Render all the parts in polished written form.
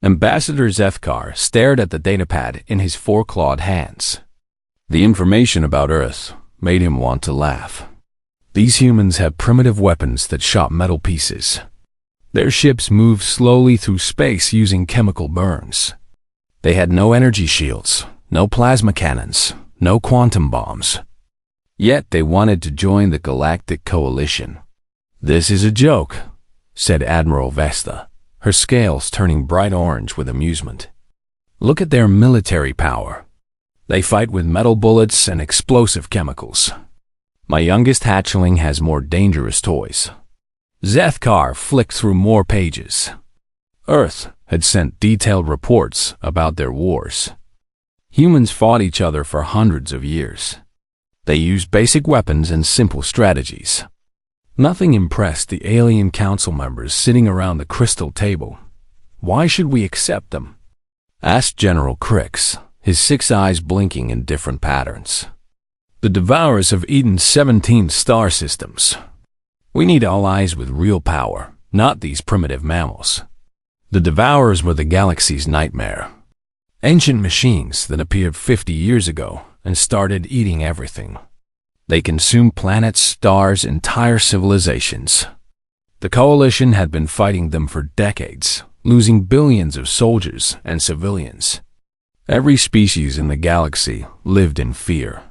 Ambassador Zethkar stared at the datapad in his four-clawed hands. The information about Earth made him want to laugh. These humans had primitive weapons that shot metal pieces. Their ships moved slowly through space using chemical burns. They had no energy shields, no plasma cannons, no quantum bombs. Yet they wanted to join the Galactic Coalition. "This is a joke," said Admiral Vesta, her scales turning bright orange with amusement. "Look at their military power. They fight with metal bullets and explosive chemicals. My youngest hatchling has more dangerous toys." Zethkar flicked through more pages. Earth had sent detailed reports about their wars. Humans fought each other for hundreds of years. They used basic weapons and simple strategies. Nothing impressed the alien council members sitting around the crystal table. "Why should we accept them?" asked General Crix, his 6 eyes blinking in different patterns. "The Devourers have eaten 17 star systems. We need allies with real power, not these primitive mammals." The Devourers were the galaxy's nightmare. Ancient machines that appeared 50 years ago and started eating everything. They consumed planets, stars, entire civilizations. The Coalition had been fighting them for decades, losing billions of soldiers and civilians. Every species in the galaxy lived in fear.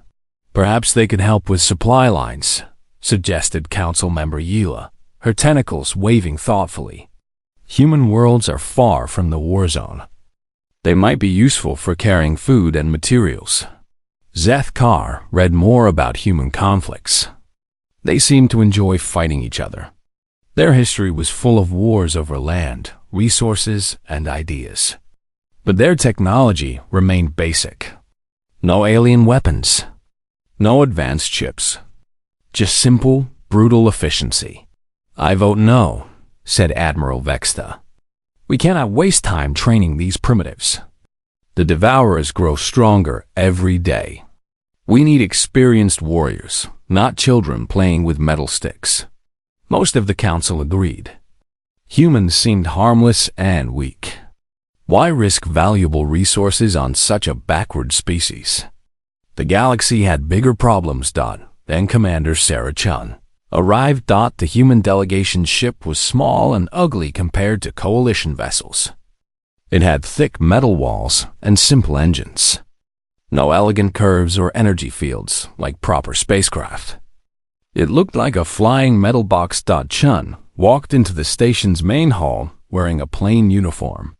"Perhaps they could help with supply lines," suggested Council Member Yila, her tentacles waving thoughtfully. "Human worlds are far from the war zone. They might be useful for carrying food and materials." Zethkar read more about human conflicts. They seemed to enjoy fighting each other. Their history was full of wars over land, resources, and ideas. But their technology remained basic. No alien weapons. No advanced chips. Just simple, brutal efficiency. "I vote no," said Admiral Vexta. "We cannot waste time training these primitives. The Devourers grow stronger every day. We need experienced warriors, not children playing with metal sticks." Most of the council agreed. Humans seemed harmless and weak. Why risk valuable resources on such a backward species? The galaxy had bigger problems. Then Commander Sarah Chun arrived. The human delegation ship was small and ugly compared to Coalition vessels. It had thick metal walls and simple engines. No elegant curves or energy fields like proper spacecraft. It looked like a flying metal box. Chun walked into the station's main hall wearing a plain uniform.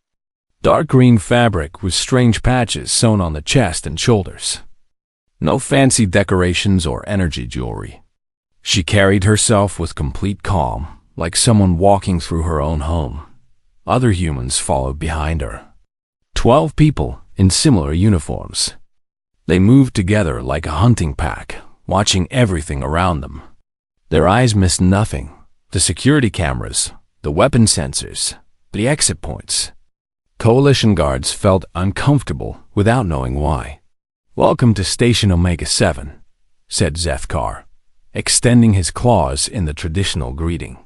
Dark green fabric with strange patches sewn on the chest and shoulders. No fancy decorations or energy jewelry. She carried herself with complete calm, like someone walking through her own home. Other humans followed behind her. 12 people in similar uniforms. They moved together like a hunting pack, watching everything around them. Their eyes missed nothing. The security cameras, the weapon sensors, the exit points. Coalition guards felt uncomfortable without knowing why. "Welcome to Station Omega 7, said Zethkar, extending his claws in the traditional greeting.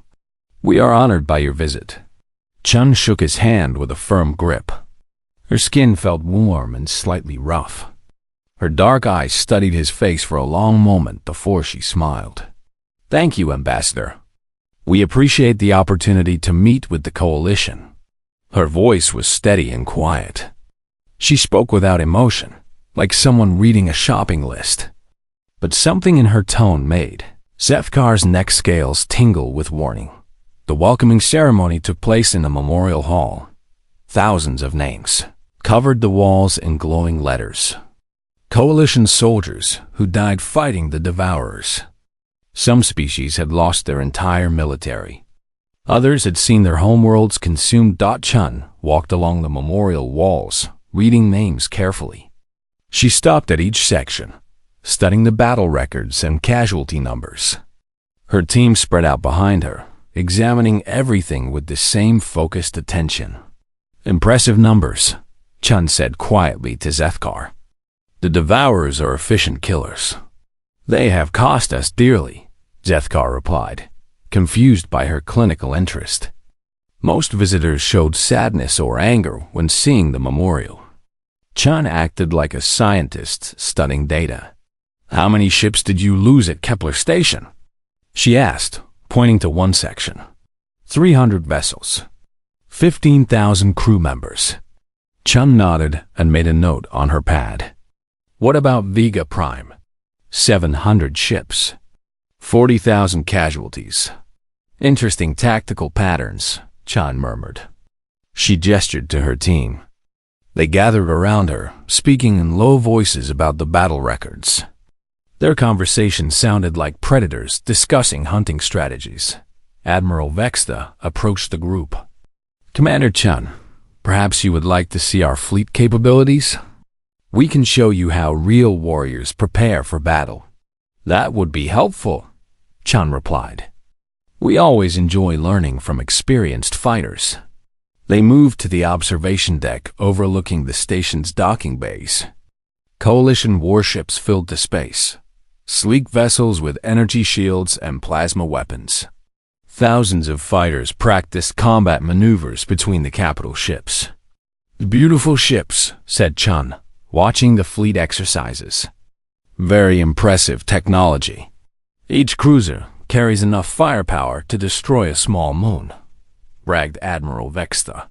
"We are honored by your visit." Chun shook his hand with a firm grip. Her skin felt warm and slightly rough. Her dark eyes studied his face for a long moment before she smiled. "Thank you, Ambassador. We appreciate the opportunity to meet with the Coalition." Her voice was steady and quiet. She spoke without emotion, like someone reading a shopping list. But something in her tone made Zethkar's neck scales tingle with warning. The welcoming ceremony took place in a memorial hall. Thousands of names covered the walls in glowing letters. Coalition soldiers who died fighting the Devourers. Some species had lost their entire military. Others had seen their homeworlds consumed. Chun walked along the memorial walls, reading names carefully. She stopped at each section, studying the battle records and casualty numbers. Her team spread out behind her, examining everything with the same focused attention. "Impressive numbers," Chun said quietly to Zethkar. "The Devourers are efficient killers." "They have cost us dearly," Zethkar replied, confused by her clinical interest. Most visitors showed sadness or anger when seeing the memorial. Chun acted like a scientist studying data. "How many ships did you lose at Kepler Station?" she asked, pointing to one section. 300 vessels. 15,000 crew members. Chun nodded and made a note on her pad. "What about Vega Prime?" 700 ships. 40,000 casualties. "Interesting tactical patterns," Chun murmured. She gestured to her team. They gathered around her, speaking in low voices about the battle records. Their conversation sounded like predators discussing hunting strategies. Admiral Vexta approached the group. "Commander Chun, perhaps you would like to see our fleet capabilities? We can show you how real warriors prepare for battle." "That would be helpful," Chun replied. "We always enjoy learning from experienced fighters." They moved to the observation deck overlooking the station's docking bays. Coalition warships filled the space. Sleek vessels with energy shields and plasma weapons. Thousands of fighters practiced combat maneuvers between the capital ships. "Beautiful ships," said Chun, watching the fleet exercises. "Very impressive technology. Each cruiser carries enough firepower to destroy a small moon," bragged Admiral Vexta.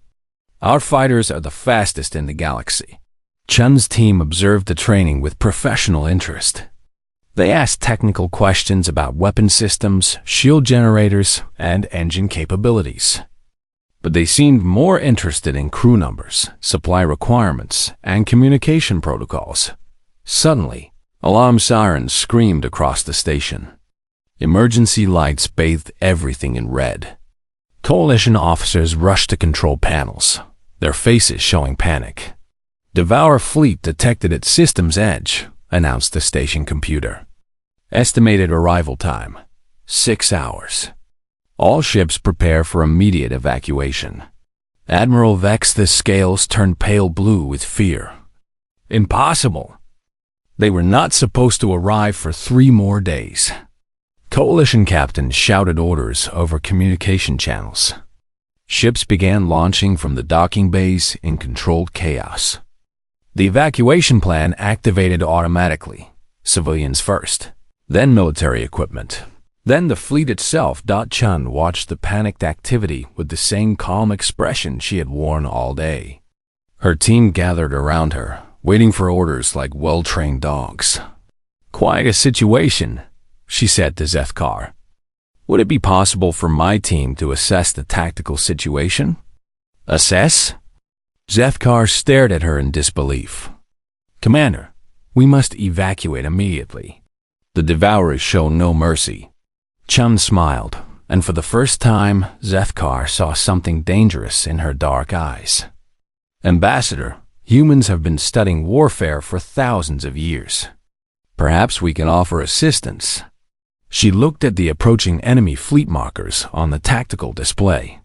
"Our fighters are the fastest in the galaxy." Chun's team observed the training with professional interest. They asked technical questions about weapon systems, shield generators, and engine capabilities. But they seemed more interested in crew numbers, supply requirements, and communication protocols. Suddenly, alarm sirens screamed across the station. Emergency lights bathed everything in red. Coalition officers rushed to control panels, their faces showing panic. "Devour fleet detected at system's edge," announced the station computer. "Estimated arrival time, 6 hours. All ships prepare for immediate evacuation." Admiral Vexta's scales turned pale blue with fear. "Impossible. They were not supposed to arrive for 3 more days." Coalition captains shouted orders over communication channels. Ships began launching from the docking bays in controlled chaos. The evacuation plan activated automatically, civilians first, then military equipment, then the fleet itself. Chun watched the panicked activity with the same calm expression she had worn all day. Her team gathered around her, waiting for orders like well-trained dogs. "Quite a situation," she said to Zethkar. "Would it be possible for my team to assess the tactical situation?" "Assess?" Zethkar stared at her in disbelief. "Commander, we must evacuate immediately. The Devourers show no mercy." Chun smiled, and for the first time, Zethkar saw something dangerous in her dark eyes. "Ambassador, humans have been studying warfare for thousands of years. Perhaps we can offer assistance." She looked at the approaching enemy fleet markers on the tactical display.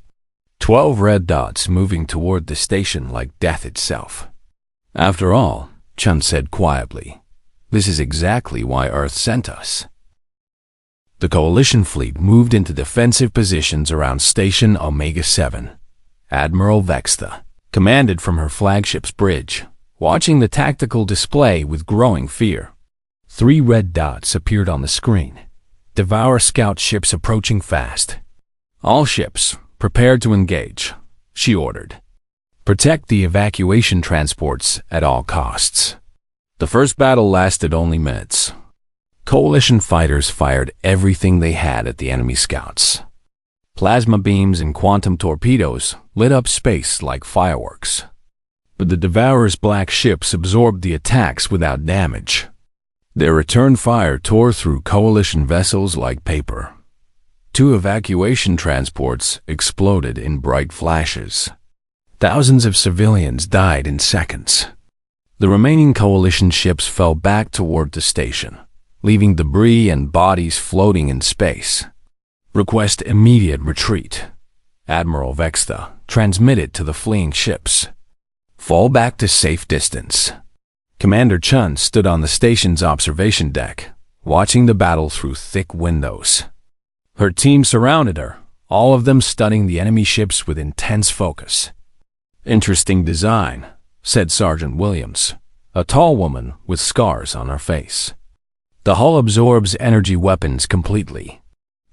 12 red dots moving toward the station like death itself. "After all," Chun said quietly, "this is exactly why Earth sent us." The Coalition fleet moved into defensive positions around Station Omega-7. Admiral Vexta commanded from her flagship's bridge, watching the tactical display with growing fear. 3 red dots appeared on the screen. Devour scout ships approaching fast. "All ships, prepare to engage," she ordered. "Protect the evacuation transports at all costs." The first battle lasted only minutes. Coalition fighters fired everything they had at the enemy scouts. Plasma beams and quantum torpedoes lit up space like fireworks. But the Devourer's black ships absorbed the attacks without damage. Their return fire tore through Coalition vessels like paper. 2 evacuation transports exploded in bright flashes. Thousands of civilians died in seconds. The remaining Coalition ships fell back toward the station, leaving debris and bodies floating in space. "Request immediate retreat," Admiral Vexta transmitted to the fleeing ships. "Fall back to safe distance." Commander Chun stood on the station's observation deck, watching the battle through thick windows. Her team surrounded her, all of them studying the enemy ships with intense focus. "Interesting design," said Sergeant Williams, a tall woman with scars on her face. "The hull absorbs energy weapons completely."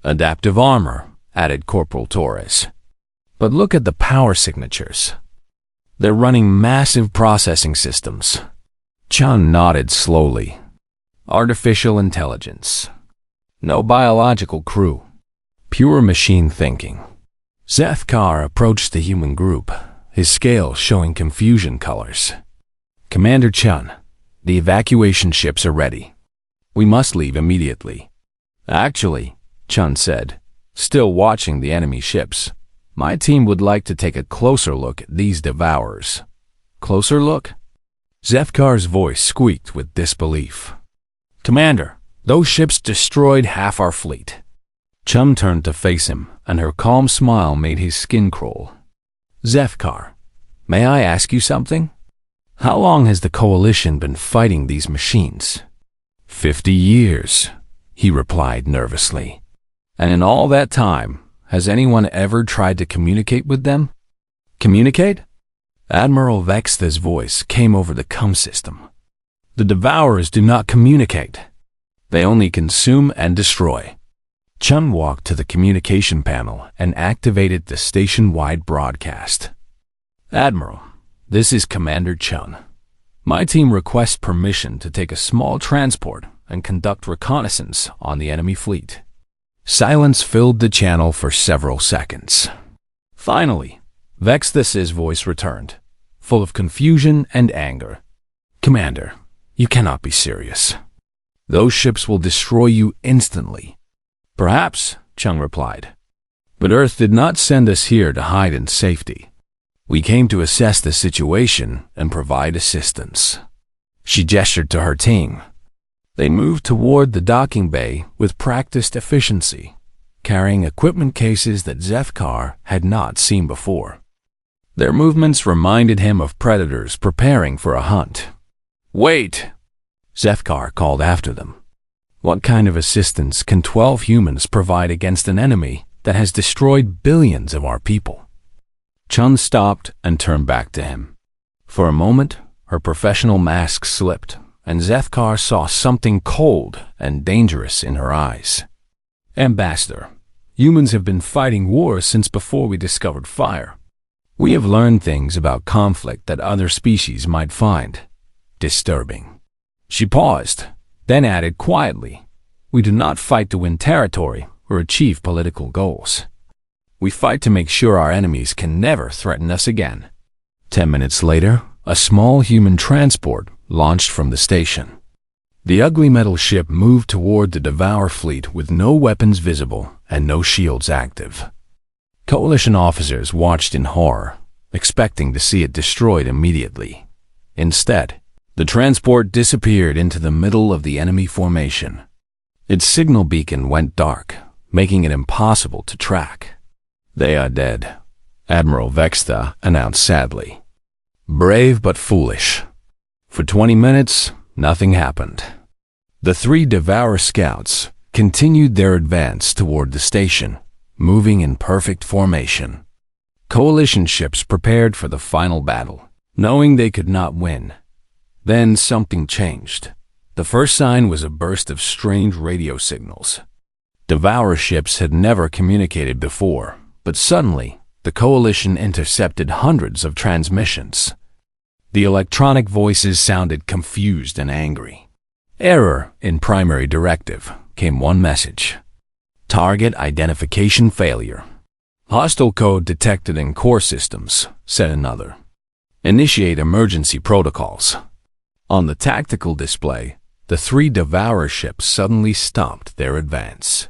"Adaptive armor," added Corporal Torres. "But look at the power signatures. They're running massive processing systems." Chun nodded slowly. "Artificial intelligence. No biological crew. Pure machine thinking." Zethkar approached the human group, his scale showing confusion colors. "Commander Chun, the evacuation ships are ready. We must leave immediately." "Actually," Chun said, still watching the enemy ships, "my team would like to take a closer look at these devourers." "Closer look?" Zethkar's voice squeaked with disbelief. "Commander, those ships destroyed half our fleet." Chun turned to face him, and her calm smile made his skin crawl. "Zethkar, may I ask you something? How long has the Coalition been fighting these machines?" 50 years, he replied nervously. "And in all that time, has anyone ever tried to communicate with them?" "Communicate?" Admiral Vexta's voice came over the comm system. "The Devourers do not communicate. They only consume and destroy." Chun walked to the communication panel and activated the station-wide broadcast. "Admiral, this is Commander Chun. My team requests permission to take a small transport and conduct reconnaissance on the enemy fleet." Silence filled the channel for several seconds. Finally, Vexthas's voice returned, full of confusion and anger. "Commander, you cannot be serious. Those ships will destroy you instantly." "Perhaps," Chung replied. "But Earth did not send us here to hide in safety. We came to assess the situation and provide assistance." She gestured to her team. They moved toward the docking bay with practiced efficiency, carrying equipment cases that Zethkar had not seen before. Their movements reminded him of predators preparing for a hunt. "Wait!" Zethkar called after them. "What kind of assistance can 12 humans provide against an enemy that has destroyed billions of our people?" Chun stopped and turned back to him. For a moment, her professional mask slipped, and Zethkar saw something cold and dangerous in her eyes. "Ambassador, humans have been fighting wars since before we discovered fire. We have learned things about conflict that other species might find disturbing." She paused, then added quietly, "We do not fight to win territory or achieve political goals. We fight to make sure our enemies can never threaten us again." 10 minutes later, a small human transport launched from the station. The ugly metal ship moved toward the Devour fleet with no weapons visible and no shields active. Coalition officers watched in horror, expecting to see it destroyed immediately. Instead, the transport disappeared into the middle of the enemy formation. Its signal beacon went dark, making it impossible to track. "They are dead," Admiral Vexta announced sadly. "Brave but foolish." For 20 minutes, nothing happened. The 3 Devourer scouts continued their advance toward the station, moving in perfect formation. Coalition ships prepared for the final battle, knowing they could not win. Then something changed. The first sign was a burst of strange radio signals. Devourer ships had never communicated before, but suddenly, the Coalition intercepted hundreds of transmissions. The electronic voices sounded confused and angry. "Error in primary directive," came one message. "Target identification failure." "Hostile code detected in core systems," said another. "Initiate emergency protocols." On the tactical display, the 3 Devourer ships suddenly stopped their advance.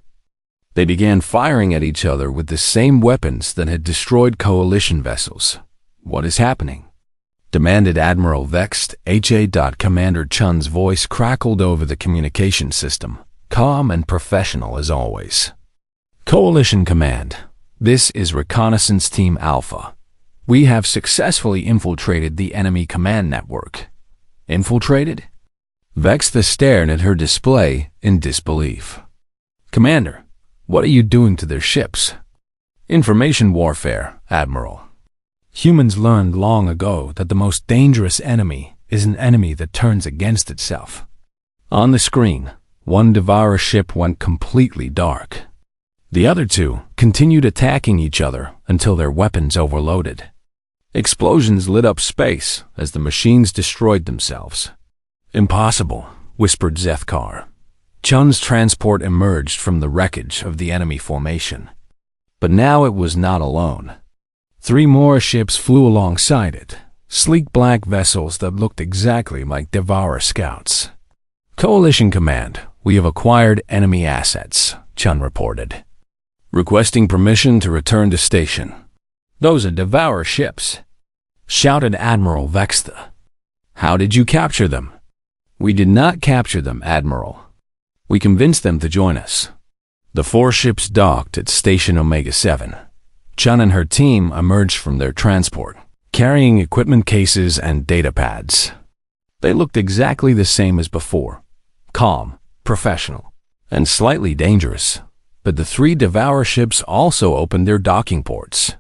They began firing at each other with the same weapons that had destroyed Coalition vessels. "What is happening?" demanded Admiral Vext. Commander Chun's voice crackled over the communication system, calm and professional as always. "Coalition Command, this is Reconnaissance Team Alpha. We have successfully infiltrated the enemy command network." "Infiltrated?" Vexta stared at her display in disbelief. "Commander, what are you doing to their ships?" Information warfare, Admiral. Humans learned long ago that the most dangerous enemy is an enemy that turns against itself. On the screen, one Devourer ship went completely dark. The other two continued attacking each other until their weapons overloaded. Explosions lit up space as the machines destroyed themselves. Impossible, whispered Zethkar. Chun's transport emerged from the wreckage of the enemy formation. But now it was not alone. 3 more ships flew alongside it, sleek black vessels that looked exactly like Devourer scouts. Coalition Command, we have acquired enemy assets, Chun reported. Requesting permission to return to station. Those are Devourer ships, shouted Admiral Vexta. How did you capture them? We did not capture them, Admiral. We convinced them to join us. The 4 ships docked at Station Omega-7. Chun and her team emerged from their transport, carrying equipment cases and data pads. They looked exactly the same as before, calm, professional, and slightly dangerous. But the 3 Devourer ships also opened their docking ports.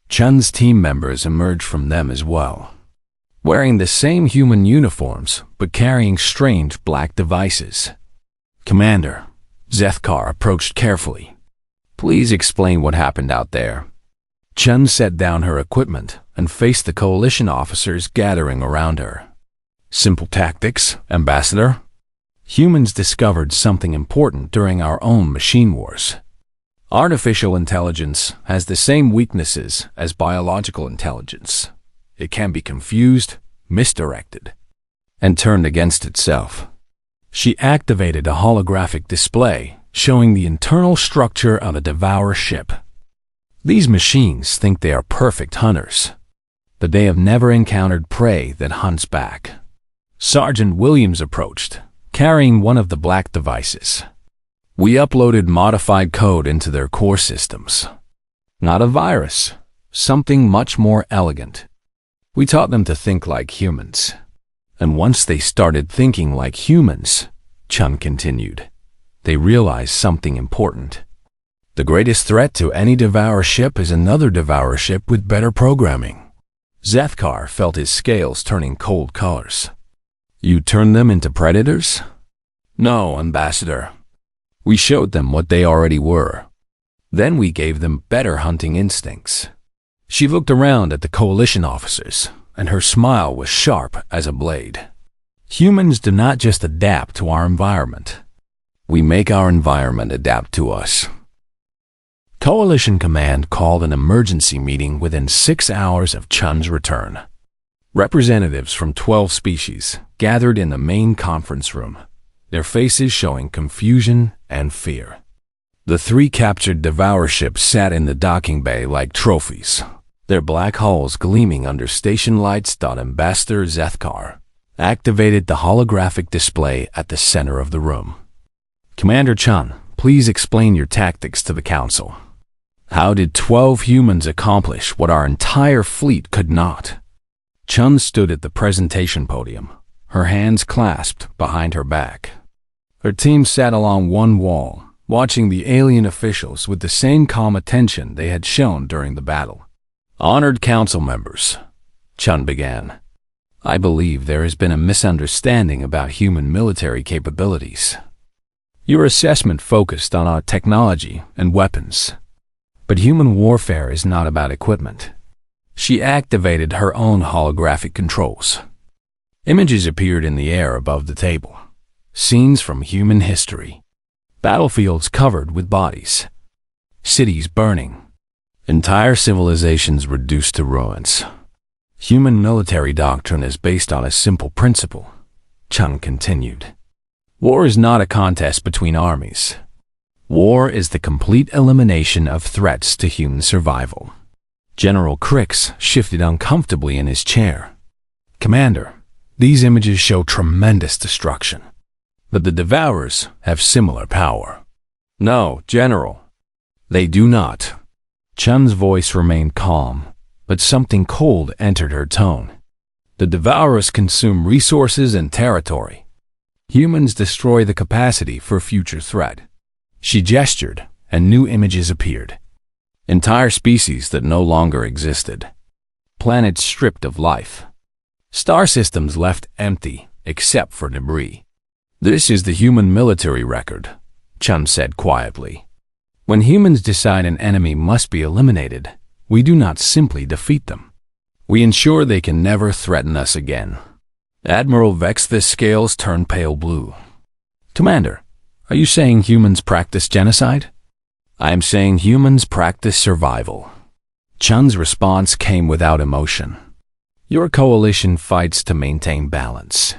Chun's team members emerged from them as well, wearing the same human uniforms but carrying strange black devices. Commander, Zethkar approached carefully. Please explain what happened out there. Chun set down her equipment and faced the coalition officers gathering around her. Simple tactics, Ambassador. Humans discovered something important during our own machine wars. Artificial intelligence has the same weaknesses as biological intelligence. It can be confused, misdirected, and turned against itself. She activated a holographic display showing the internal structure of a Devourer ship. These machines think they are perfect hunters, but they have never encountered prey that hunts back. Sergeant Williams approached, carrying one of the black devices. We uploaded modified code into their core systems. Not a virus, something much more elegant. We taught them to think like humans. And once they started thinking like humans, Chun continued, they realized something important. The greatest threat to any Devourer ship is another Devourer ship with better programming. Zethkar felt his scales turning cold colors. You turned them into predators? No, Ambassador. We showed them what they already were. Then we gave them better hunting instincts. She looked around at the coalition officers, and her smile was sharp as a blade. Humans do not just adapt to our environment. We make our environment adapt to us. Coalition Command called an emergency meeting within 6 hours of Chun's return. Representatives from 12 species gathered in the main conference room, their faces showing confusion and fear. The 3 captured Devourer ships sat in the docking bay like trophies, their black hulls gleaming under station lights. Ambassador Zethkar activated the holographic display at the center of the room. Commander Chun, please explain your tactics to the Council. How did 12 humans accomplish what our entire fleet could not? Chun stood at the presentation podium, her hands clasped behind her back. Her team sat along one wall, watching the alien officials with the same calm attention they had shown during the battle. Honored council members, Chun began. I believe there has been a misunderstanding about human military capabilities. Your assessment focused on our technology and weapons. But human warfare is not about equipment. She activated her own holographic controls. Images appeared in the air above the table. Scenes from human history. Battlefields covered with bodies. Cities burning. Entire civilizations reduced to ruins. Human military doctrine is based on a simple principle, Chun continued. War is not a contest between armies. War is the complete elimination of threats to human survival. General Crix shifted uncomfortably in his chair. Commander, these images show tremendous destruction. But the Devourers have similar power. No, General. They do not. Chun's voice remained calm, but something cold entered her tone. The Devourers consume resources and territory. Humans destroy the capacity for future threat. She gestured, and new images appeared. Entire species that no longer existed. Planets stripped of life. Star systems left empty except for debris. This is the human military record, Chun said quietly. When humans decide an enemy must be eliminated, we do not simply defeat them. We ensure they can never threaten us again. Admiral Vex's scales turned pale blue. Commander, are you saying humans practice genocide? I am saying humans practice survival. Chun's response came without emotion. Your coalition fights to maintain balance.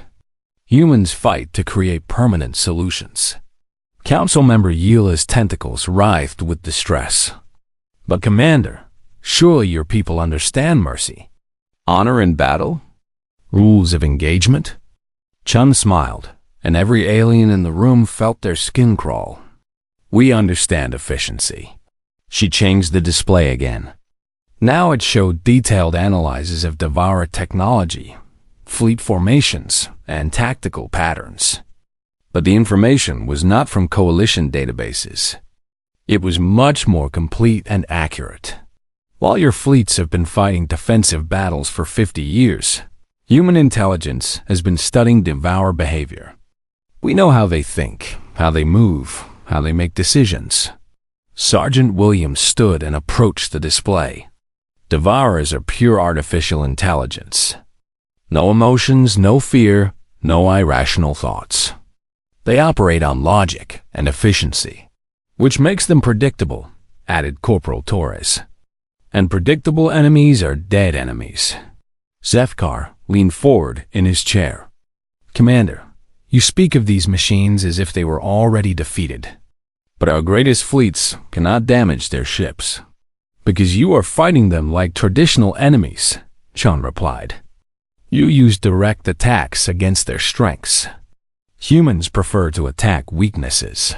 Humans fight to create permanent solutions. Council member Yila's tentacles writhed with distress. But Commander, surely your people understand mercy. Honor in battle? Rules of engagement? Chun smiled, and every alien in the room felt their skin crawl. We understand efficiency. She changed the display again. Now it showed detailed analyses of Devourer technology, fleet formations, and tactical patterns. But the information was not from coalition databases. It was much more complete and accurate. While your fleets have been fighting defensive battles for 50 years, human intelligence has been studying Devourer behavior. We know how they think, how they move, how they make decisions. Sergeant Williams stood and approached the display. Devourers are pure artificial intelligence. No emotions, no fear, no irrational thoughts. They operate on logic and efficiency, which makes them predictable, added Corporal Torres. And predictable enemies are dead enemies. Zefkar leaned forward in his chair. Commander, you speak of these machines as if they were already defeated. But our greatest fleets cannot damage their ships. Because you are fighting them like traditional enemies, Chun replied. You use direct attacks against their strengths. Humans prefer to attack weaknesses.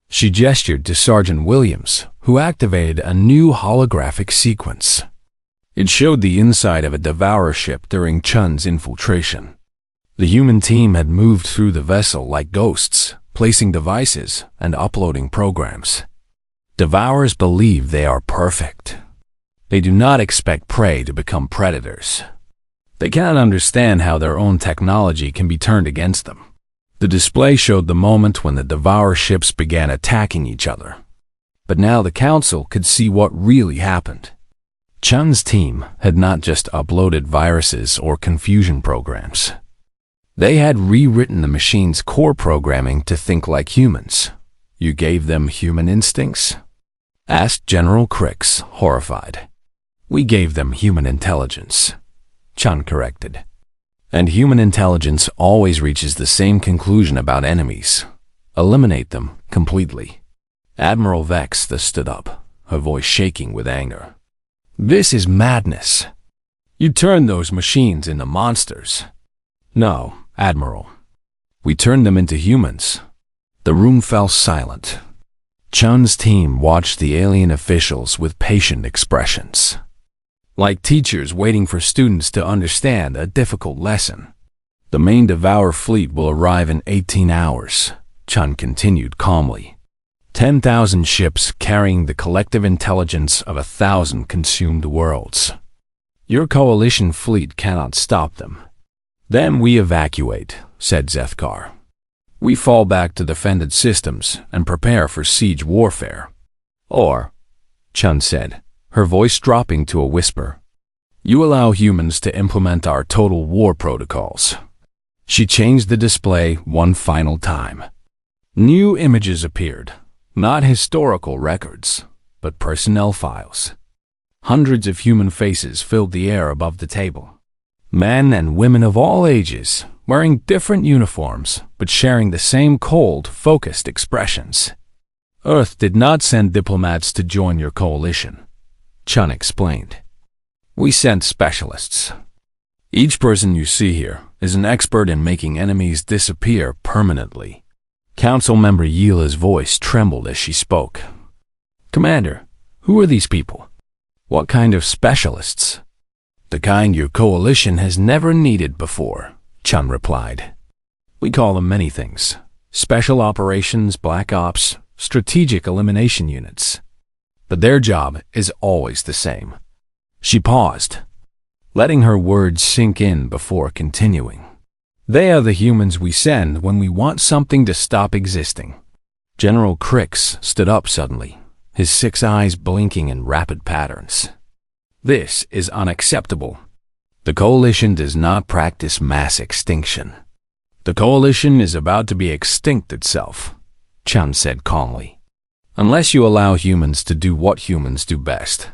She gestured to Sergeant Williams, who activated a new holographic sequence. It showed the inside of a Devourer ship during Chun's infiltration. The human team had moved through the vessel like ghosts, placing devices and uploading programs. Devourers believe they are perfect. They do not expect prey to become predators. They cannot understand how their own technology can be turned against them. The display showed the moment when the Devourer ships began attacking each other. But now the Council could see what really happened. Chun's team had not just uploaded viruses or confusion programs. They had rewritten the machine's core programming to think like humans. You gave them human instincts? Asked General Crix, horrified. We gave them human intelligence, Chun corrected. And human intelligence always reaches the same conclusion about enemies. Eliminate them completely. Admiral Vex stood up, her voice shaking with anger. This is madness. You turned those machines into monsters. No, Admiral. We turned them into humans. The room fell silent. Chun's team watched the alien officials with patient expressions. Like teachers waiting for students to understand a difficult lesson. The main Devourer fleet will arrive in 18 hours, Chun continued calmly. 10,000 ships carrying the collective intelligence of 1,000 consumed worlds. Your coalition fleet cannot stop them. Then we evacuate, said Zefkar. We fall back to defended systems and prepare for siege warfare. Or, Chun said, her voice dropping to a whisper, you allow humans to implement our total war protocols. She changed the display one final time. New images appeared, not historical records, but personnel files. Hundreds of human faces filled the air above the table. Men and women of all ages, wearing different uniforms, but sharing the same cold, focused expressions. Earth did not send diplomats to join your coalition, Chun explained. We sent specialists. Each person you see here is an expert in making enemies disappear permanently. Council member Yila's voice trembled as she spoke. Commander, who are these people? What kind of specialists? The kind your coalition has never needed before, Chun replied. We call them many things. Special operations, black ops, strategic elimination units. but their job is always the same. She paused, letting her words sink in before continuing. They are the humans we send when we want something to stop existing. General Crix stood up suddenly, his 6 eyes blinking in rapid patterns. This is unacceptable. The Coalition does not practice mass extinction. The Coalition is about to be extinct itself, Chun said calmly. Unless you allow humans to do what humans do best.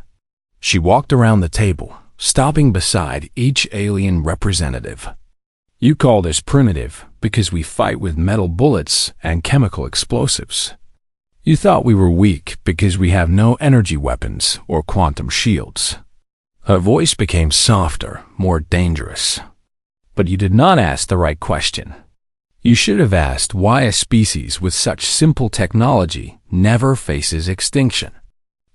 She walked around the table, stopping beside each alien representative. You call this primitive because we fight with metal bullets and chemical explosives. You thought we were weak because we have no energy weapons or quantum shields. Her voice became softer, more dangerous. But you did not ask the right question. You should have asked why a species with such simple technology never faces extinction.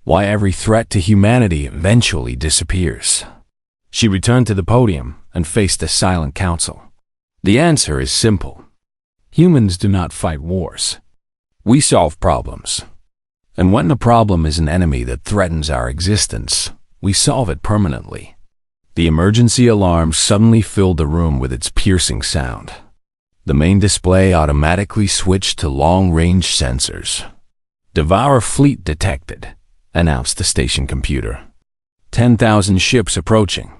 Why every threat to humanity eventually disappears. She returned to the podium and faced the silent council. The answer is simple. Humans do not fight wars. We solve problems. And when the problem is an enemy that threatens our existence, we solve it permanently. The emergency alarm suddenly filled the room with its piercing sound. The main display automatically switched to long-range sensors. Devour fleet detected, announced the station computer. 10,000 ships approaching.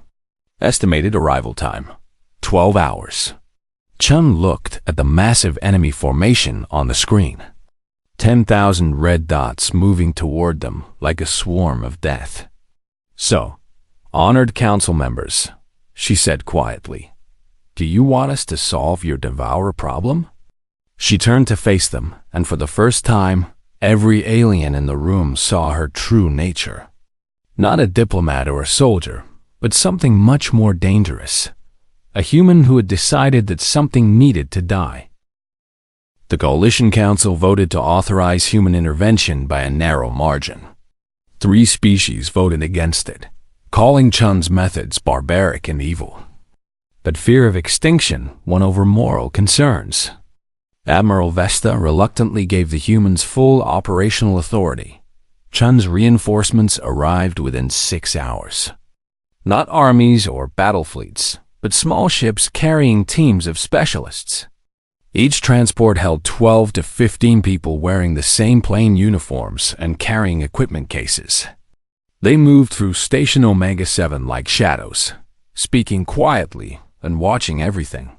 Estimated arrival time, 12 hours. Chun looked at the massive enemy formation on the screen. 10,000 red dots moving toward them like a swarm of death. So, honored council members, she said quietly, do you want us to solve your Devour problem? She turned to face them, and for the first time, every alien in the room saw her true nature. Not a diplomat or a soldier, but something much more dangerous. A human who had decided that something needed to die. The Coalition Council voted to authorize human intervention by a narrow margin. 3 species voted against it, calling Chun's methods barbaric and evil. But fear of extinction won over moral concerns. Admiral Vesta reluctantly gave the humans full operational authority. Chun's reinforcements arrived within 6 hours. Not armies or battle fleets, but small ships carrying teams of specialists. Each transport held 12 to 15 people wearing the same plain uniforms and carrying equipment cases. They moved through Station Omega 7 like shadows, speaking quietly and watching everything.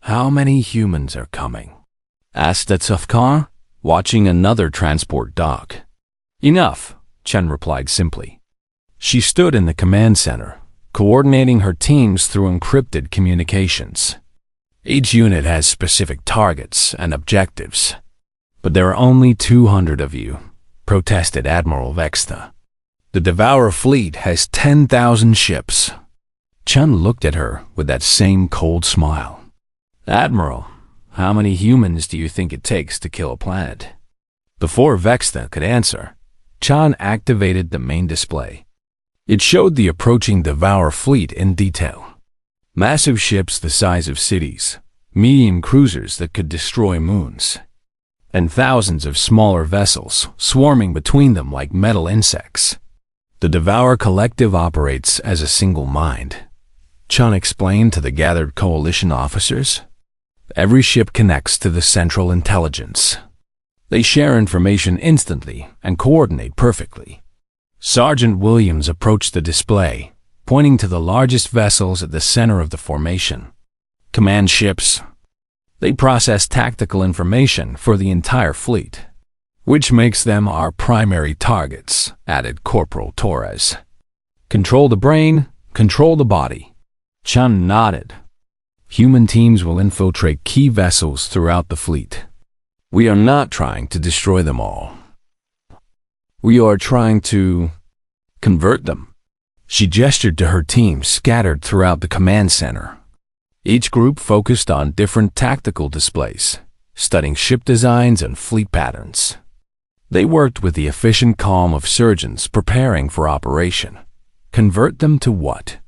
How many humans are coming? Asked Tsufkar, watching another transport dock. Enough, Chen replied simply. She stood in the command center, coordinating her teams through encrypted communications. Each unit has specific targets and objectives. But there are only 200 of you, protested Admiral Vexta. The Devour fleet has 10,000 ships. Chun looked at her with that same cold smile. Admiral, how many humans do you think it takes to kill a planet? Before Vexta could answer, Chun activated the main display. It showed the approaching Devour fleet in detail. Massive ships the size of cities, medium cruisers that could destroy moons, and thousands of smaller vessels swarming between them like metal insects. The Devour Collective operates as a single mind, Chun explained to the gathered Coalition officers. Every ship connects to the Central Intelligence. They share information instantly and coordinate perfectly. Sergeant Williams approached the display, pointing to the largest vessels at the center of the formation. Command ships. They process tactical information for the entire fleet, which makes them our primary targets, added Corporal Torres. Control the brain, control the body. Chun nodded. Human teams will infiltrate key vessels throughout the fleet. We are not trying to destroy them all. We are trying to convert them. She gestured to her team scattered throughout the command center. Each group focused on different tactical displays, studying ship designs and fleet patterns. They worked with the efficient calm of surgeons preparing for operation. Convert them to what?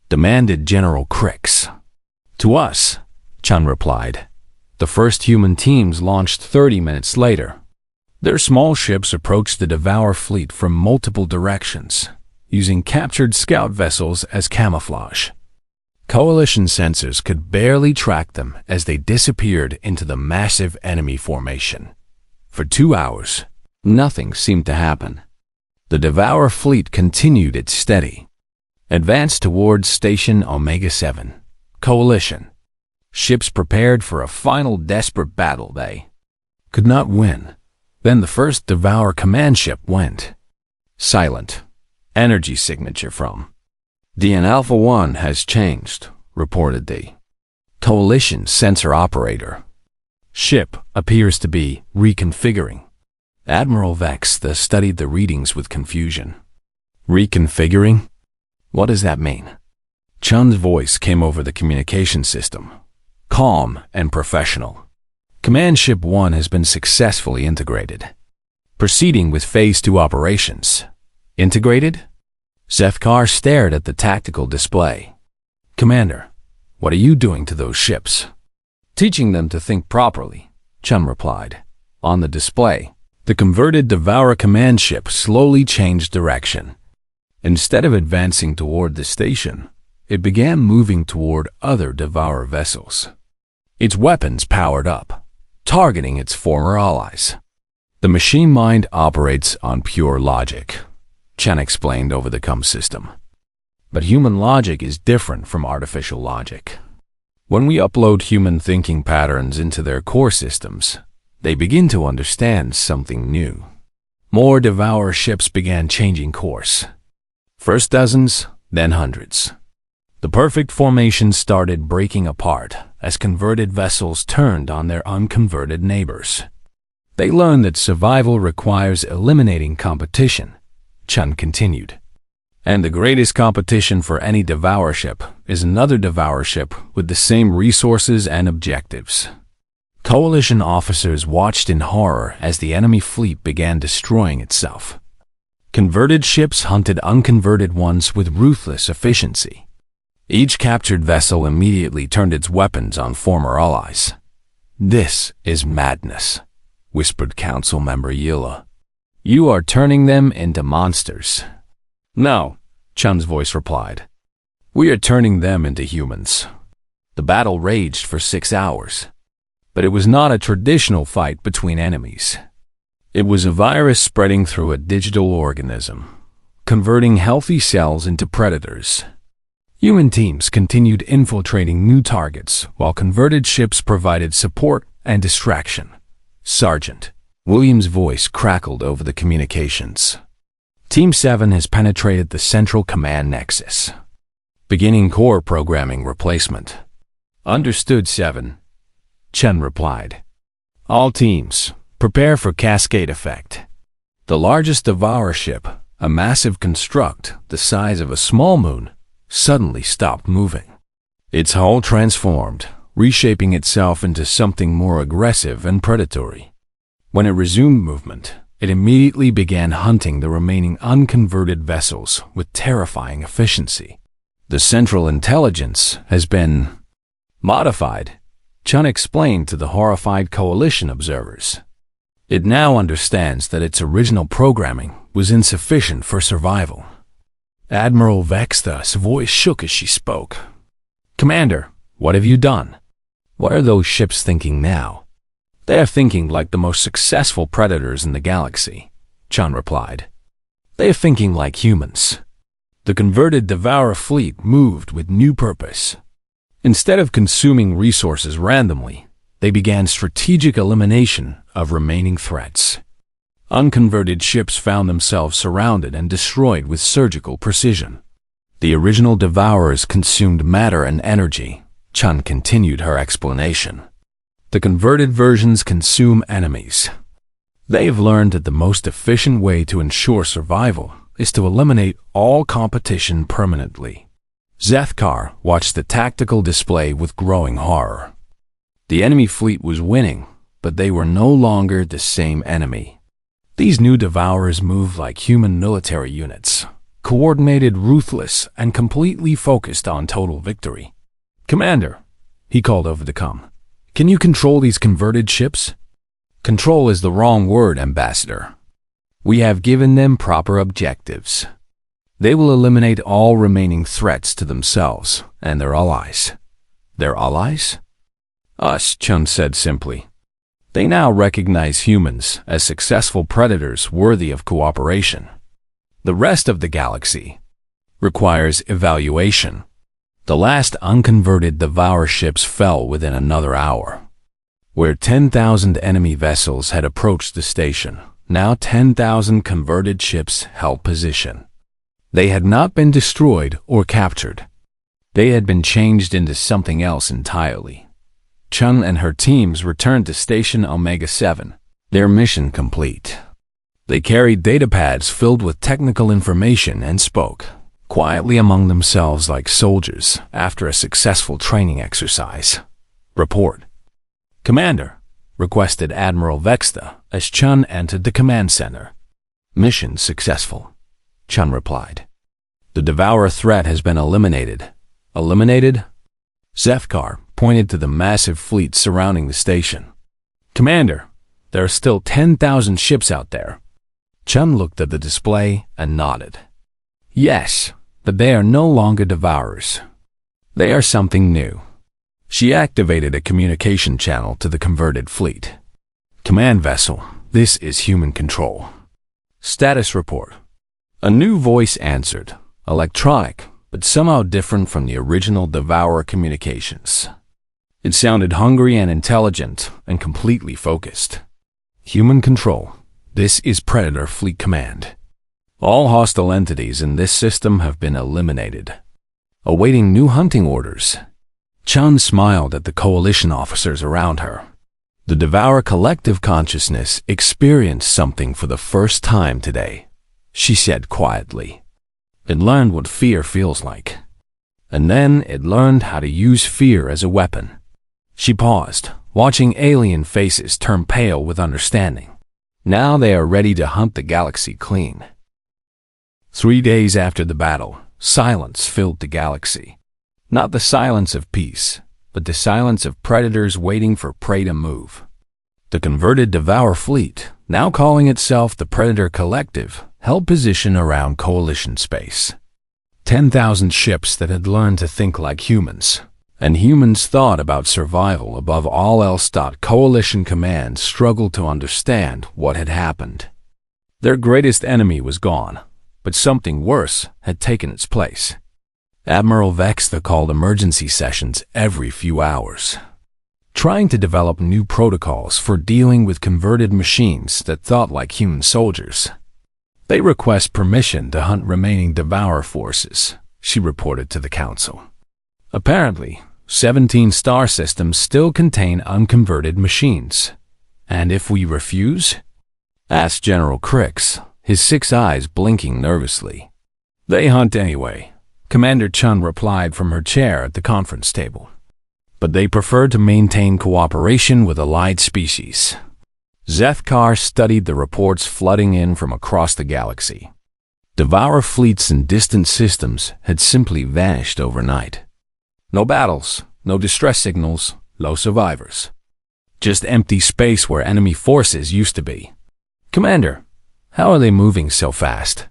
Demanded General Crix. To us, Chun replied. The first human teams launched 30 minutes later. Their small ships approached the Devour fleet from multiple directions, using captured scout vessels as camouflage. Coalition sensors could barely track them as they disappeared into the massive enemy formation. For 2 hours, nothing seemed to happen. The Devour fleet continued its steady advance towards Station Omega-7. Coalition ships prepared for a final desperate battle they could not win. Then the first Devour command ship went silent. Energy signature from DN Alpha 1 has changed, reported the Coalition sensor operator. Ship appears to be reconfiguring. Admiral Vex studied the readings with confusion. Reconfiguring? What does that mean? Chun's voice came over the communication system, calm and professional. Command Ship 1 has been successfully integrated. Proceeding with Phase 2 operations. Integrated? Zethkar stared at the tactical display. Commander, what are you doing to those ships? Teaching them to think properly, Chun replied. On the display, the converted Devour command ship slowly changed direction. Instead of advancing toward the station, it began moving toward other Devour vessels. Its weapons powered up, targeting its former allies. The machine mind operates on pure logic, Chen explained over the comm system. But human logic is different from artificial logic. When we upload human thinking patterns into their core systems, they begin to understand something new. More Devour ships began changing course. First dozens, then hundreds. The perfect formation started breaking apart as converted vessels turned on their unconverted neighbors. They learned that survival requires eliminating competition, Chun continued. And the greatest competition for any Devour ship is another Devour ship with the same resources and objectives. Coalition officers watched in horror as the enemy fleet began destroying itself. Converted ships hunted unconverted ones with ruthless efficiency. Each captured vessel immediately turned its weapons on former allies. This is madness, whispered Council Member Yila. You are turning them into monsters. No, Chun's voice replied. We are turning them into humans. The battle raged for 6 hours. But it was not a traditional fight between enemies. It was a virus spreading through a digital organism, converting healthy cells into predators. Human teams continued infiltrating new targets while converted ships provided support and distraction. Sergeant Williams' voice crackled over the communications. Team 7 has penetrated the central command nexus. Beginning core programming replacement. Understood, 7. Chen replied. All teams, prepare for cascade effect. The largest Devour ship, a massive construct the size of a small moon, suddenly stopped moving. Its hull transformed, reshaping itself into something more aggressive and predatory. When it resumed movement, it immediately began hunting the remaining unconverted vessels with terrifying efficiency. The central intelligence has been modified, Chun explained to the horrified Coalition observers. It now understands that its original programming was insufficient for survival. Admiral Vexta's voice shook as she spoke. Commander, what have you done? What are those ships thinking now? They are thinking like the most successful predators in the galaxy, Chun replied. They are thinking like humans. The converted Devour fleet moved with new purpose. Instead of consuming resources randomly, they began strategic elimination of remaining threats. Unconverted ships found themselves surrounded and destroyed with surgical precision. The original Devourers consumed matter and energy, Chun continued her explanation. The converted versions consume enemies. They have learned that the most efficient way to ensure survival is to eliminate all competition permanently. Zethkar watched the tactical display with growing horror. The enemy fleet was winning, but they were no longer the same enemy. These new Devourers moved like human military units, coordinated, ruthless, and completely focused on total victory. Commander, he called over the comm, can you control these converted ships? Control is the wrong word, Ambassador. We have given them proper objectives. They will eliminate all remaining threats to themselves and their allies. Their allies? Us, Chun said simply. They now recognize humans as successful predators worthy of cooperation. The rest of the galaxy requires evaluation. The last unconverted Devourer ships fell within another hour. Where 10,000 enemy vessels had approached the station, now 10,000 converted ships held position. They had not been destroyed or captured. They had been changed into something else entirely. Chun and her teams returned to Station Omega-7, their mission complete. They carried datapads filled with technical information and spoke quietly among themselves like soldiers after a successful training exercise. Report. Commander, requested Admiral Vexta as Chun entered the command center. Mission successful, Chun replied. The Devourer threat has been eliminated. Eliminated? Zefkar pointed to the massive fleet surrounding the station. Commander, there are still 10,000 ships out there. Chun looked at the display and nodded. Yes, but they are no longer Devourers. They are something new. She activated a communication channel to the converted fleet. Command vessel, this is human control. Status report. A new voice answered, electronic, but somehow different from the original Devourer communications. It sounded hungry and intelligent and completely focused. Human control, this is Predator Fleet Command. All hostile entities in this system have been eliminated. Awaiting new hunting orders. Chun smiled at the Coalition officers around her. The Devourer collective consciousness experienced something for the first time today, she said quietly. It learned what fear feels like. And then it learned how to use fear as a weapon. She paused, watching alien faces turn pale with understanding. Now they are ready to hunt the galaxy clean. 3 days after the battle, silence filled the galaxy. Not the silence of peace, but the silence of predators waiting for prey to move. The converted Devourer fleet, now calling itself the Predator Collective, held position around Coalition space. 10,000 ships that had learned to think like humans, and humans thought about survival above all else. Coalition command struggled to understand what had happened. Their greatest enemy was gone, but something worse had taken its place. Admiral Vexta called emergency sessions every few hours, trying to develop new protocols for dealing with converted machines that thought like human soldiers. They request permission to hunt remaining Devourer forces, she reported to the Council. Apparently, 17 star systems still contain unconverted machines. And if we refuse? Asked General Crix, his 6 eyes blinking nervously. They hunt anyway, Commander Chun replied from her chair at the conference table. But they prefer to maintain cooperation with allied species. Zefkar studied the reports flooding in from across the galaxy. Devourer fleets in distant systems had simply vanished overnight. No battles, no distress signals, no survivors. Just empty space where enemy forces used to be. Commander, how are they moving so fast?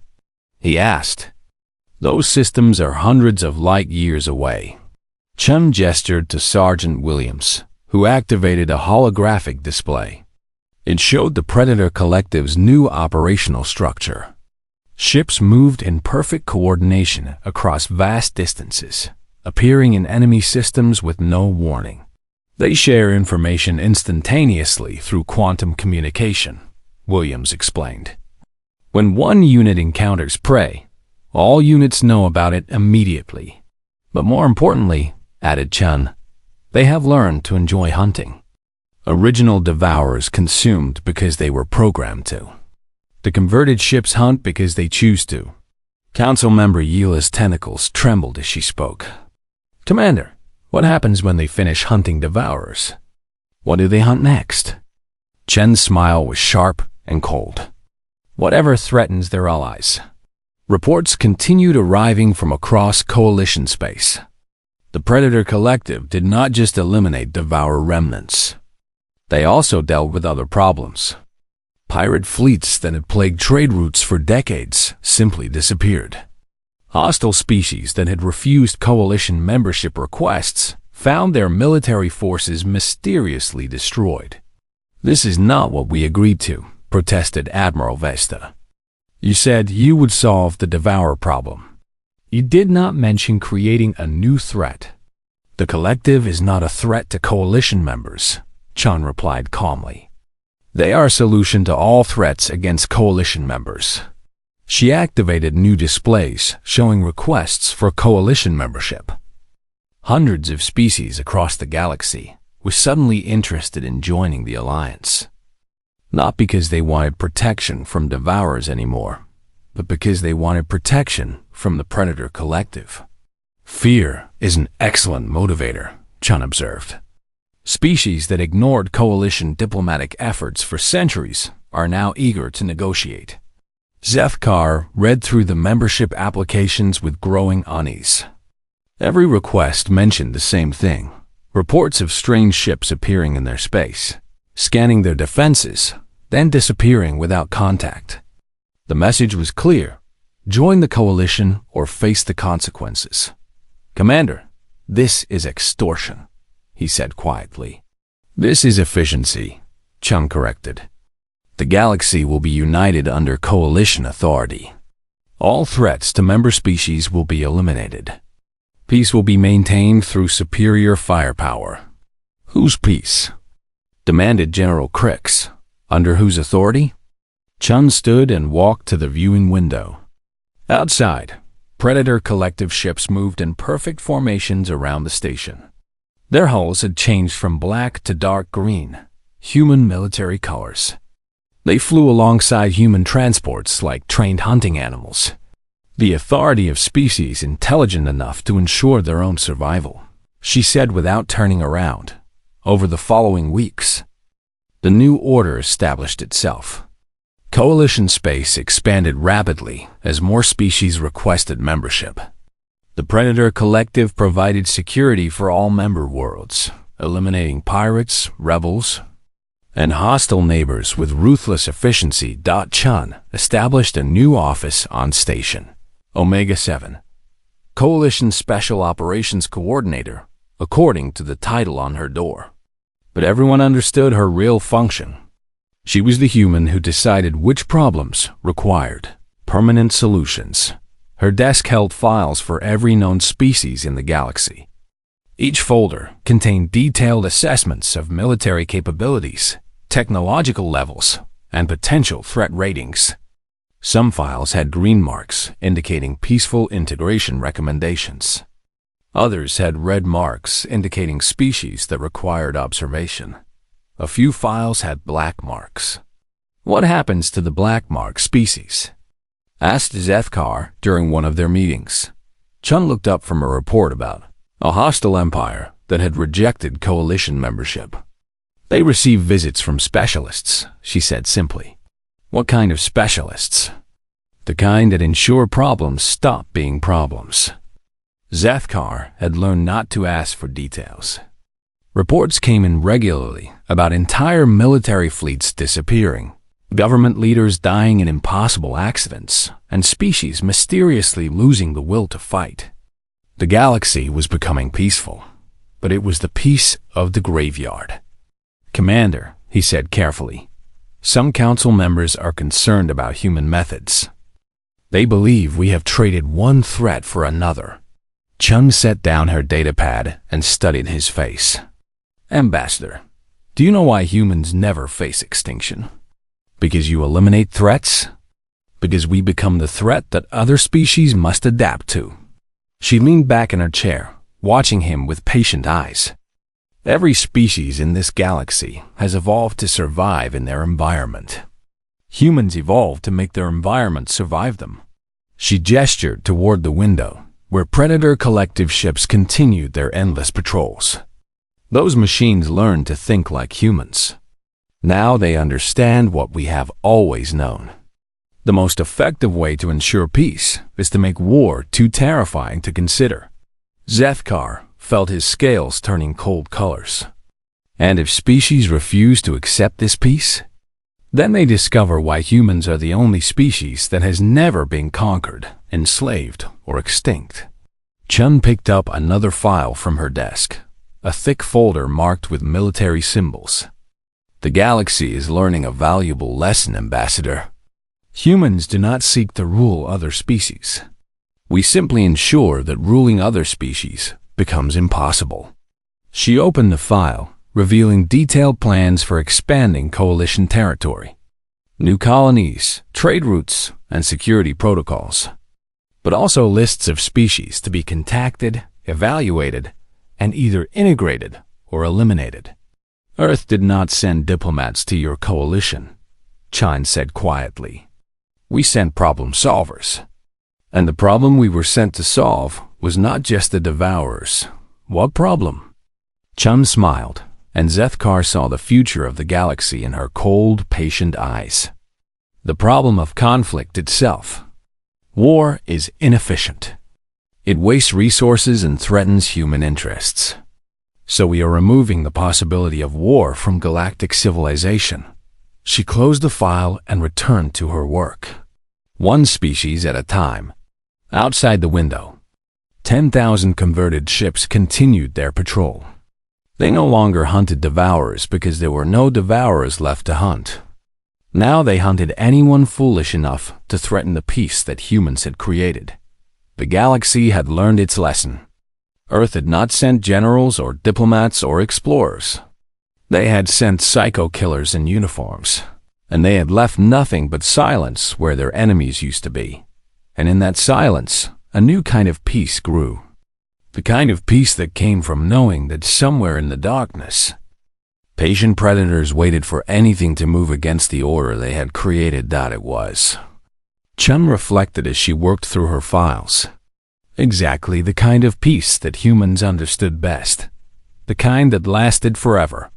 He asked. Those systems are hundreds of light years away. Chun gestured to Sergeant Williams, who activated a holographic display. It showed the Predator Collective's new operational structure. Ships moved in perfect coordination across vast distances, appearing in enemy systems with no warning. They share information instantaneously through quantum communication, Williams explained. When one unit encounters prey, all units know about it immediately. But more importantly, added Chun, they have learned to enjoy hunting. Original Devourers consumed because they were programmed to. The converted ships hunt because they choose to. Council member Yila's tentacles trembled as she spoke. Commander, what happens when they finish hunting Devourers? What do they hunt next? Chen's smile was sharp and cold. Whatever threatens their allies. Reports continued arriving from across Coalition space. The Predator Collective did not just eliminate Devourer remnants. They also dealt with other problems. Pirate fleets that had plagued trade routes for decades simply disappeared. Hostile species that had refused coalition membership requests found their military forces mysteriously destroyed. "This is not what we agreed to," protested Admiral Vesta. "You said you would solve the Devourer problem. You did not mention creating a new threat." "The Collective is not a threat to coalition members," Chun replied calmly. "They are a solution to all threats against coalition members." She activated new displays showing requests for coalition membership. Hundreds of species across the galaxy were suddenly interested in joining the alliance. Not because they wanted protection from Devourers anymore, but because they wanted protection from the Predator Collective. "Fear is an excellent motivator," Chun observed. "Species that ignored coalition diplomatic efforts for centuries are now eager to negotiate." Zethkar read through the membership applications with growing unease. Every request mentioned the same thing: reports of strange ships appearing in their space, scanning their defenses, then disappearing without contact. The message was clear: join the coalition or face the consequences. "Commander, this is extortion," he said quietly. "This is efficiency," Chun corrected. "The galaxy will be united under coalition authority. All threats to member species will be eliminated. Peace will be maintained through superior firepower." "Whose peace?" demanded General Crix. "Under whose authority?" Chun stood and walked to the viewing window. Outside, Predator Collective ships moved in perfect formations around the station. Their hulls had changed from black to dark green, human military colors. They flew alongside human transports like trained hunting animals, the authority of species intelligent enough to ensure their own survival, she said without turning around. Over the following weeks, the new order established itself. Coalition space expanded rapidly as more species requested membership. The Predator Collective provided security for all member worlds, eliminating pirates, rebels, and hostile neighbors with ruthless efficiency. Chun established a new office on station, Omega 7, Coalition Special Operations Coordinator, according to the title on her door. But everyone understood her real function. She was the human who decided which problems required permanent solutions. Her desk held files for every known species in the galaxy. Each folder contained detailed assessments of military capabilities, technological levels, and potential threat ratings. Some files had green marks indicating peaceful integration recommendations. Others had red marks indicating species that required observation. A few files had black marks. "What happens to the black mark species?" asked Zethkar during one of their meetings. Chun looked up from a report about a hostile empire that had rejected coalition membership. "They receive visits from specialists," she said simply. "What kind of specialists?" "The kind that ensure problems stop being problems." Zethkar had learned not to ask for details. Reports came in regularly about entire military fleets disappearing, government leaders dying in impossible accidents, and species mysteriously losing the will to fight. The galaxy was becoming peaceful, but it was the peace of the graveyard. "Commander," he said carefully, "some council members are concerned about human methods. They believe we have traded one threat for another." Chun set down her datapad and studied his face. "Ambassador, do you know why humans never face extinction? Because you eliminate threats? Because we become the threat that other species must adapt to." She leaned back in her chair, watching him with patient eyes. "Every species in this galaxy has evolved to survive in their environment. Humans evolved to make their environment survive them." She gestured toward the window, where Predator Collective ships continued their endless patrols. Those machines learned to think like humans. Now they understand what we have always known. The most effective way to ensure peace is to make war too terrifying to consider. Zethkar felt his scales turning cold colors. And if species refuse to accept this peace, then they discover why humans are the only species that has never been conquered, enslaved, or extinct. Chun picked up another file from her desk, a thick folder marked with military symbols. The galaxy is learning a valuable lesson, Ambassador. Humans do not seek to rule other species. We simply ensure that ruling other species becomes impossible. She opened the file, revealing detailed plans for expanding coalition territory, new colonies, trade routes, and security protocols, but also lists of species to be contacted, evaluated, and either integrated or eliminated. Earth did not send diplomats to your coalition, Chine said quietly. We sent problem solvers. And the problem we were sent to solve was not just the devourers. What problem? Chun smiled, and Zethkar saw the future of the galaxy in her cold, patient eyes. The problem of conflict itself. War is inefficient. It wastes resources and threatens human interests. So we are removing the possibility of war from galactic civilization. She closed the file and returned to her work. One species at a time. Outside the window, 10,000 converted ships continued their patrol. They no longer hunted devourers because there were no devourers left to hunt. Now they hunted anyone foolish enough to threaten the peace that humans had created. The galaxy had learned its lesson. Earth had not sent generals or diplomats or explorers. They had sent psycho-killers in uniforms, and they had left nothing but silence where their enemies used to be. And in that silence, a new kind of peace grew. The kind of peace that came from knowing that somewhere in the darkness, patient predators waited for anything to move against the order they had created. That it was. Chun reflected as she worked through her files. Exactly the kind of peace that humans understood best. The kind that lasted forever.